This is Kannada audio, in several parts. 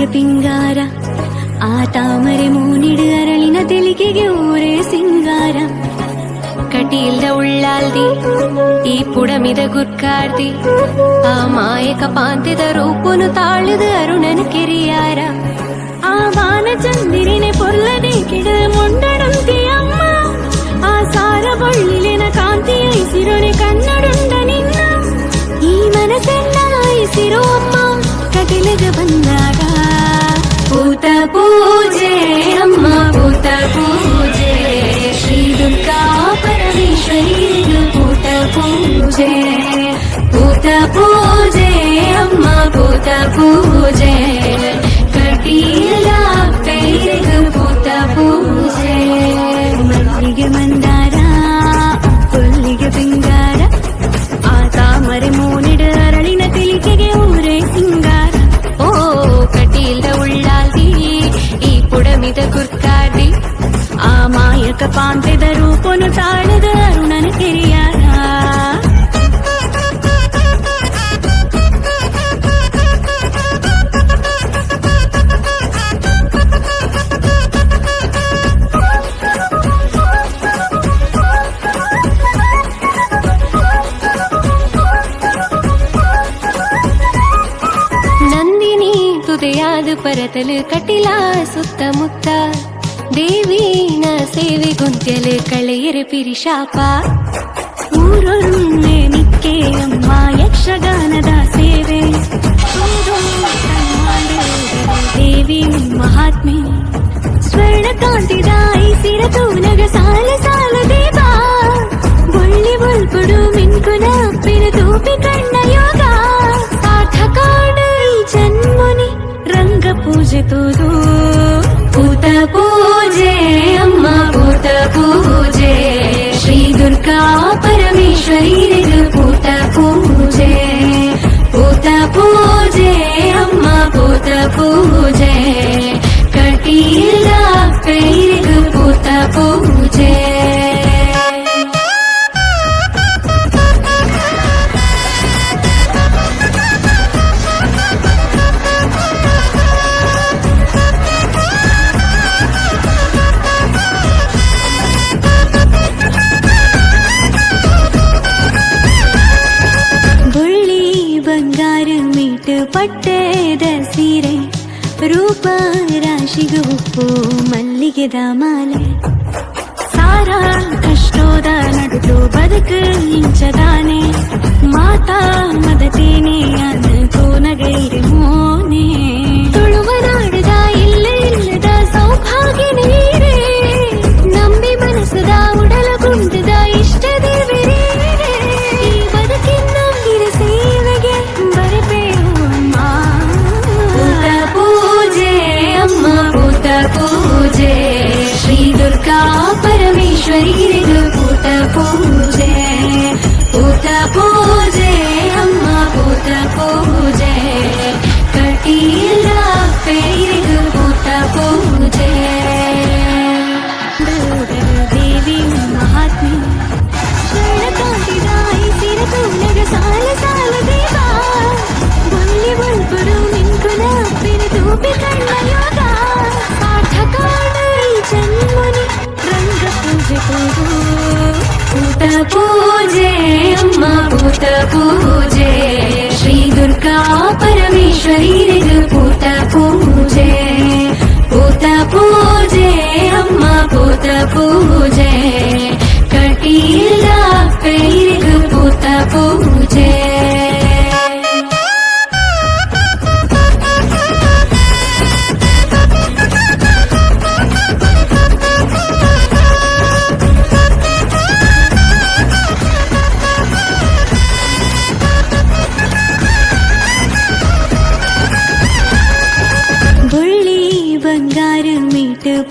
ಬೊಲ್ಲಿಗೆ ಪಿಂಗಾರ ಆ ತಾಮರೆ ಮೂನಿಡು ಅರಳಿನ ತೆಲಿಗೆಗೆ ಊರೇ ಸಿಂಗಾರ ಕಟಿಯಿಲ್ದ ಉಳ್ಳಾಲ್ದಿ ಈ ಪುಡಮಿದ ಗುರ್ಕಾರ್ದಿ ಆ ಮಾಯಕ ಪಾಂತೆದ ರೂಪನು ತಾಳದ ಅರುಣನ ಕೆರಿಯಾರ ಆ ವಾನ ಚಂದಿರಿನೆ ಪೊಲ್ಲದೆ ಕೆಡ ಮೊಂಡಡಂತಿ ಅಮ್ಮ ಆ ಸಾರ ಬೊಳ್ಳಿಲಿನ ಕಾಂತಿಯ ಇಸಿರೊನೆ ಕನ್ನಡುಂಡ ನಿನ್ನ ಈ ಮನಸ್ಸೆಲ್ಲ ಇಸಿರೋ ಅಮ್ಮ ಕಟಿಲಗ ಬಂದಾಗ ಭೂತ ಪೂಜೆ ಅಮ್ಮ ಭೂತ ಪೂಜೆ ಶ್ರೀ ದುರ್ಗಾ ಪರಮೇಶ್ವರಿಗೂ ಭೂತ ಪೂಜೆ ಭೂತ ಪೂಜೆ ಅಮ್ಮ ಭೂತ ಪೂಜೆ ಕಟೀಲ ಕೈರಿಗೂ ಭೂತ ಪೂಜೆ ಮಲ್ಲಿಗೆ ಮಂದಾರ ಬೊಲ್ಲಿಗೆ ಪಿಂಗಾರ ಆ ತಾಮರೆ ಮೂನಿಡ ಅರಳಿನ ತೆಲಿಗೆಗೆ ಊರೇ ಸಿಂಗಾರ ಓ ಕಟೀಲ್ದ ಉಳ್ಳಾಲ್ದಿ ಈ ಪುಡಮಿದ ಗುರ್ಕಾರ್ದಿ ಆ ಮಾಯಕ ಪಾಂತೆದ ರೂಪನು ತಾಳದ ಅರುಣನ ಕೆರಿಯಾರ ತುದೆಯಾದ ಪರತಲು ಕಟಿಲ ಸುತ್ತಮುತ್ತ ದೇವಿನ ಸೇವೆ ಗೊಂತೆಲು ಕಳೆಯರು ಪಿರಿಶಾಪ ಊರೊಮ್ಮೆ ನಿಕ್ಕೆ ಅಮ್ಮ ಯಕ್ಷಗಾನದ ಸೇವೆ ದೇವಿ ಮಹಾತ್ಮೆ ಸ್ವರ್ಣಕಾಂತಿದ ಐಸಿರ ತೂನಗ ಸಾಲ ಸಾಲ ದೇವ ಬೊಳ್ಳಿ ಬೊಲ್ಪುಡು ಮಿನ್ಕುನ ಅಪ್ಪಿನ ತೂಪಿ ಕಣ್ಣ ಯೋಗ ಸಾರ್ಥಕಾಡು ಈ ಜನ್ಮುನಿ ರಂಗ ಪೂಜೆ ತೋದು ಭೂತ ಪೂಜೆ ಅಮ್ಮ ಭೂತ ಪೂಜೆ ಶ್ರೀ ದುರ್ಗಾ ಪರಮೇಶ್ವರಿಗೂ ಭೂತ ಪೂಜೆ ಭೂತ ಪೂಜೆ ಅಮ್ಮ ಭೂತ ಪೂಜೆ ಕಟೀಲ ಕೈರಿಗೂ ಭೂತ ಪೂಜೆ ಪಟ್ಟೆದ ಸೀರೆ ರೂಪ ರಾಶಿಗೆ ಉಪ್ಪು ಮಲ್ಲಿಗೆದ ಮಾಲೆ ಸಾರ ಕಷ್ಟೋದ ನಡುದು ಬದುಕು ಇಂಚದಾನೆ ಮಾತಾ ಮದತೇನೆ ಅನ್ಕೋ ನಗೈರೆ ಮೋನೆ ತುಳುವ ನಾಡದ ಇಲ್ಲ ಇಲ್ಲದ ಸೌಭಾಗ್ಯ ನೀರೇ ನಂಬಿ ಮನಸ್ಸದ ಉಡಲ ಗುಂಡದ ಇಷ್ಟ ದೇವರೇ ಈ ಬದುಕಿನ ಹಿರ ಸೇವೆಗೆ ಬರಬೇಡ ಪೂಜೆ ಶ್ರೀ ದುರ್ಗಾ ಪರಮೇಶ್ವರಿಗೂ ಭೂತ ಪೂಜೆ ಭೂತ ಪೂಜೆ ಅಮ್ಮ ಭೂತ ಪೂಜೆ ಕಟೀಲ ಕೈರಿಗೂ ಭೂತ ಪೂಜೆ ದೇವಿ ಮಹಾತ್ಮೆ ಸ್ವರ್ಣಕಾಂತಿದ ಐಸಿರ ತೂನಗ ಸಾಲ ಸಾಲ ದೇವ ಬೊಲ್ಲಿ ಬೊಲ್ಪುಡು ಮಿನ್ಕುನ ಅಪ್ಪಿನ ತೂಪಿ ಕಣ್ಣ ಯೋಗ ಜನ್ಮನಿ ರಂಗ ಪೂಜೆ ತೋದು ಭೂತ ಪೂಜೆ ಅಮ್ಮ ಭೂತ ಪೂಜೆ ಶ್ರೀ ದುರ್ಗಾ ಪರಮೇಶ್ವರಿಗೂ ಭೂತ ಪೂಜೆ ಭೂತ ಪೂಜೆ ಅಮ್ಮ ಭೂತ ಪೂಜೆ ಕಟೀಲ ಕೈರಿಗೂ ಭೂತ ಪೂಜೆ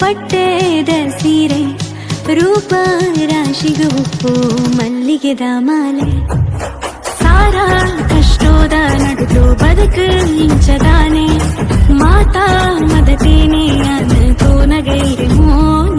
ಪಟ್ಟೆದ ಸೀರೆ ರೂಪ ರಾಶಿಗೆ ಉಪ್ಪು ಮಲ್ಲಿಗೆದ ಮಾಲೆ ಸಾರ ಕಷ್ಟೋದ ನಡುದು ಬದುಕು ಇಂಚದಾನೆ ಮಾತಾ ಮದತೇನೆ ಅನ್ಕೋ ನಗೈರೆ ಮೋನೆ